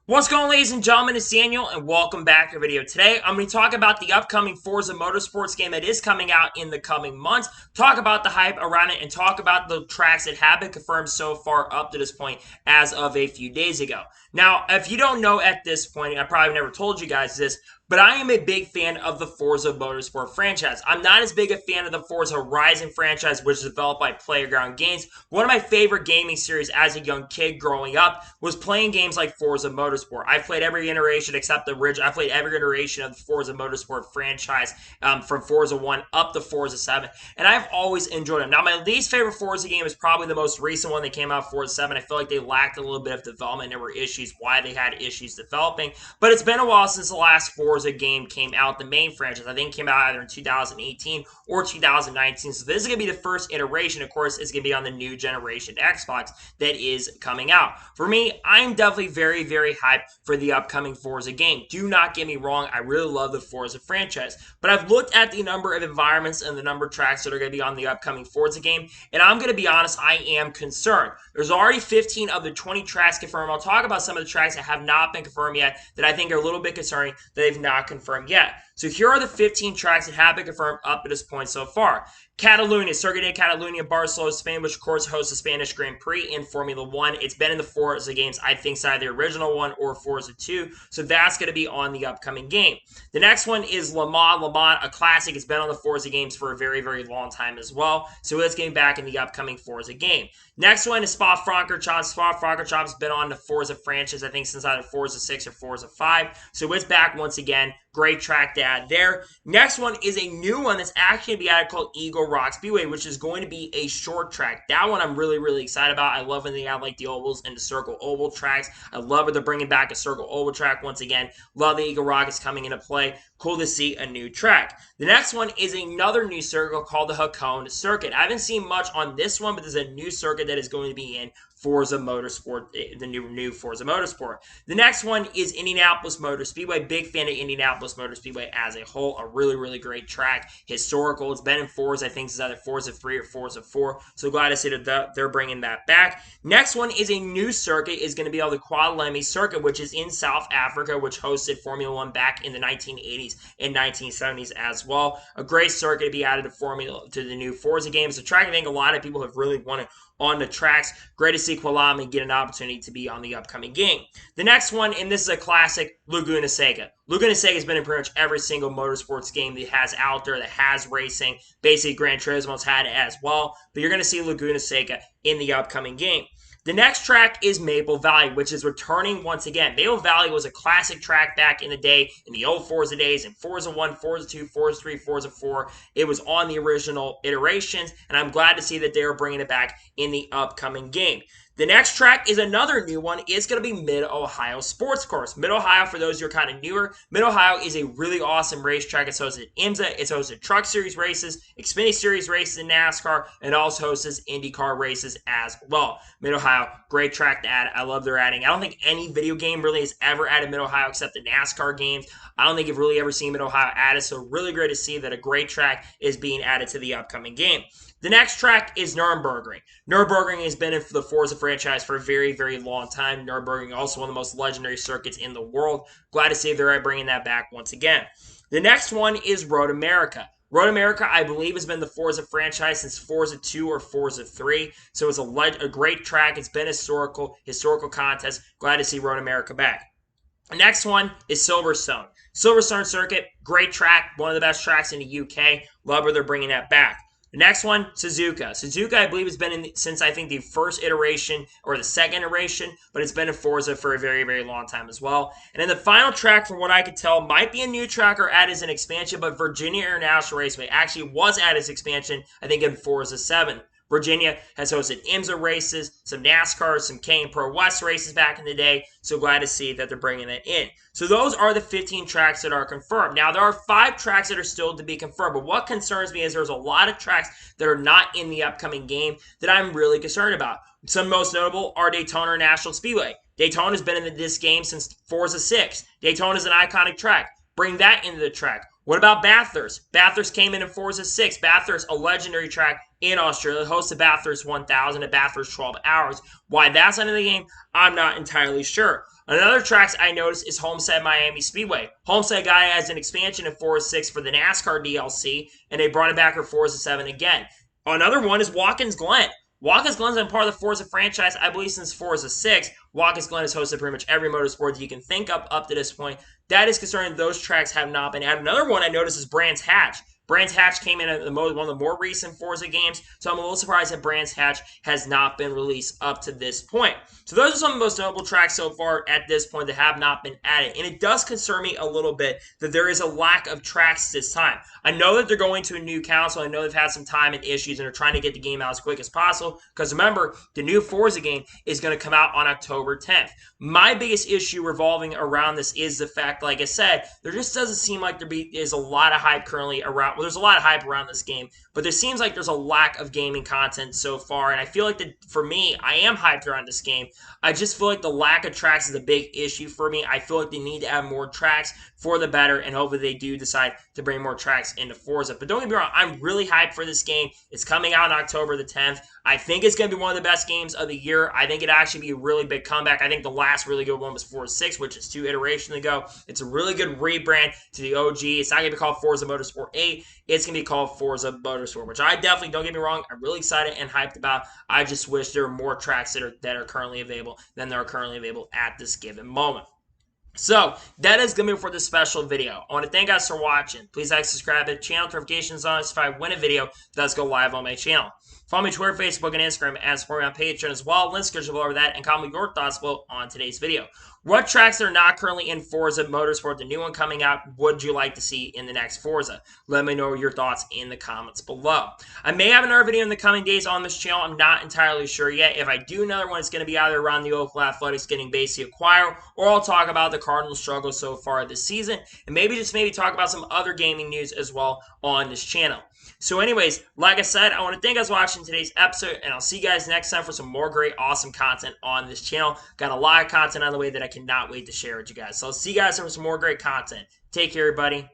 What's going on, ladies and gentlemen? It's Daniel, and welcome back to our video. Today, I'm going to talk about the upcoming Forza Motorsports game that is coming out in the coming months, talk about the hype around it, and talk about the tracks that have been confirmed so far up to this point as of a few days ago. Now, if you don't know at this point, I probably never told you guys this, but I am a big fan of the Forza Motorsport franchise. I'm not as big a fan of the Forza Horizon franchise, which is developed by Playground Games. One of my favorite gaming series as a young kid growing up was playing games like Forza Motorsport. I played every iteration except the original. I played every iteration of the Forza Motorsport franchise from Forza 1 up to Forza 7, and I've always enjoyed them. Now, my least favorite Forza game is probably the most recent one that came out, Forza 7. I feel like they lacked a little bit of development. There were issues why they had issues developing, but it's been a while since the last Forza game came out, the main franchise. I think it came out either in 2018 or 2019. So this is going to be the first iteration. Of course, it's going to be on the new generation Xbox that is coming out. For me, I'm definitely very, very hyped for the upcoming Forza game. Do not get me wrong. I really love the Forza franchise, but I've looked at the number of environments and the number of tracks that are going to be on the upcoming Forza game, and I'm going to be honest, I am concerned. There's already 15 of the 20 tracks confirmed. I'll talk about some of the tracks that have not been confirmed yet that I think are a little bit concerning that they've not confirmed yet. So here are the 15 tracks that have been confirmed up to this point so far. Catalunya, Circuit de Catalunya, Barcelona, Spain, which of course hosts the Spanish Grand Prix in Formula 1. It's been in the Forza games, I think, either the original one or Forza 2. So that's going to be on the upcoming game. The next one is Le Mans. Le Mans, a classic. It's been on the Forza games for a very, very long time as well. So it's getting back in the upcoming Forza game. Next one is Spa-Francorchamps. Spa-Francorchamps has been on the Forza franchise, I think, since either Forza 6 or Forza 5. So it's back once again. Great track to add there. Next one is a new one that's actually going to be added called Eagle Rock Speedway, which is going to be a short track. That one I'm really, really excited about. I love when they add like the ovals and the circle oval tracks. I love when they're bringing back a circle oval track once again. Love the Eagle Rock is coming into play. Cool to see a new track. The next one is another new circuit called the Hakone Circuit. I haven't seen much on this one, but there's a new circuit that is going to be in Forza Motorsport, the new Forza Motorsport. The next one is Indianapolis Motor Speedway. Big fan of Indianapolis Motor Speedway as a whole. A really, really great track. Historical. It's been in Forza, I think it's either Forza 3 or Forza 4. So glad to see that they're bringing that back. Next one is a new circuit. Is going to be on the Qualemi Circuit, which is in South Africa, which hosted Formula 1 back in the 1980s and 1970s as well. A great circuit to be added to the new Forza games. A track I think a lot of people have really wanted on the tracks. Great to see Qualemi get an opportunity to be on the upcoming game. The next one, and this is a classic, Laguna Seca. Laguna Seca has been in pretty much every single motorsports game that has out there, that has racing. Basically, Gran Turismo's had it as well. But you're going to see Laguna Seca in the upcoming game. The next track is Maple Valley, which is returning once again. Maple Valley was a classic track back in the day, in the old Forza days, in Forza 1, Forza 2, Forza 3, Forza 4. It was on the original iterations, and I'm glad to see that they are bringing it back in the upcoming game. The next track is another new one. It's going to be Mid-Ohio Sports Course. Mid-Ohio, for those who are kind of newer, Mid-Ohio is a really awesome racetrack. It's hosted IMSA, it's hosted Truck Series races, Xfinity Series races in NASCAR, and also hosts IndyCar races as well. Mid-Ohio, great track to add. I love they're adding. I don't think any video game really has ever added Mid-Ohio except the NASCAR games. I don't think you've really ever seen Mid-Ohio added, so really great to see that a great track is being added to the upcoming game. The next track is Nürburgring. Nürburgring has been in the Forza franchise for a very, very long time. Nürburgring, also one of the most legendary circuits in the world. Glad to see they're bringing that back once again. The next one is Road America. Road America, I believe, has been the Forza franchise since Forza 2 or Forza 3. So it's a great track. It's been historical contest. Glad to see Road America back. The next one is Silverstone. Silverstone Circuit, great track. One of the best tracks in the UK. Love where they're bringing that back. The next one, Suzuka. Suzuka, I believe, has been in since, I think, the first iteration or the second iteration, but it's been in Forza for a very, very long time as well. And then the final track, from what I could tell, might be a new track or added as an expansion, but Virginia International Raceway actually was added as expansion, I think, in Forza 7. Virginia has hosted IMSA races, some NASCAR, some Kane Pro West races back in the day. So glad to see that they're bringing that in. So those are the 15 tracks that are confirmed. Now, there are 5 tracks that are still to be confirmed. But what concerns me is there's a lot of tracks that are not in the upcoming game that I'm really concerned about. Some most notable are Daytona National Speedway. Daytona has been in this game since Forza 6. Daytona is an iconic track. Bring that into the track. What about Bathurst? Bathurst came in Forza 6. Bathurst, a legendary track, in Australia, host the Bathurst 1000 at Bathurst 12 Hours. Why that's under the game, I'm not entirely sure. Another tracks I noticed is Homestead Miami Speedway. Homestead got it as an expansion of Forza 6 for the NASCAR DLC, and they brought it back for Forza 7 again. Another one is Watkins Glen. Watkins Glen's been part of the Forza franchise, I believe, since Forza 6. Watkins Glen has hosted pretty much every motorsport that you can think of up to this point. That is concerning. Those tracks have not been added. Another one I noticed is Brands Hatch. Brands Hatch came in at one of the more recent Forza games, so I'm a little surprised that Brands Hatch has not been released up to this point. So those are some of the most notable tracks so far at this point that have not been added. And it does concern me a little bit that there is a lack of tracks this time. I know that they're going to a new console. I know they've had some time and issues and are trying to get the game out as quick as possible. Because remember, the new Forza game is going to come out on October 10th. My biggest issue revolving around this is the fact, like I said, there just doesn't seem like there is a lot of hype currently around. Well, there's a lot of hype around this game, but there seems like there's a lack of gaming content so far. And I feel like that for me, I am hyped around this game. I just feel like the lack of tracks is a big issue for me. I feel like they need to add more tracks for the better, and hopefully they do decide to bring more tracks into Forza. But don't get me wrong, I'm really hyped for this game. It's coming out on October the 10th. I think it's going to be one of the best games of the year. I think it'd actually be a really big comeback. I think the last really good one was Forza 6, which is 2 iterations ago. It's a really good rebrand to the OG. It's not going to be called Forza Motorsport 8. It's going to be called Forza Motorsport, which I definitely, don't get me wrong, I'm really excited and hyped about. I just wish there were more tracks that are currently available than there are currently available at this given moment. So, that is going to be for this special video. I want to thank you guys for watching. Please like, subscribe to the channel, notifications on if I win a video does go live on my channel. Follow me on Twitter, Facebook, and Instagram, and support me on Patreon as well. Links are below that, and comment your thoughts below on today's video. What tracks that are not currently in Forza Motorsport, the new one coming out, would you like to see in the next Forza? Let me know your thoughts in the comments below. I may have another video in the coming days on this channel. I'm not entirely sure yet. If I do another one, it's going to be either around the Oakland Athletics getting basically acquired, or I'll talk about the Cardinals' struggle so far this season, and maybe talk about some other gaming news as well on this channel. So anyways, like I said, I want to thank you guys for watching today's episode, and I'll see you guys next time for some more great, awesome content on this channel. Got a lot of content on the way that I cannot wait to share with you guys. So I'll see you guys for some more great content. Take care, everybody.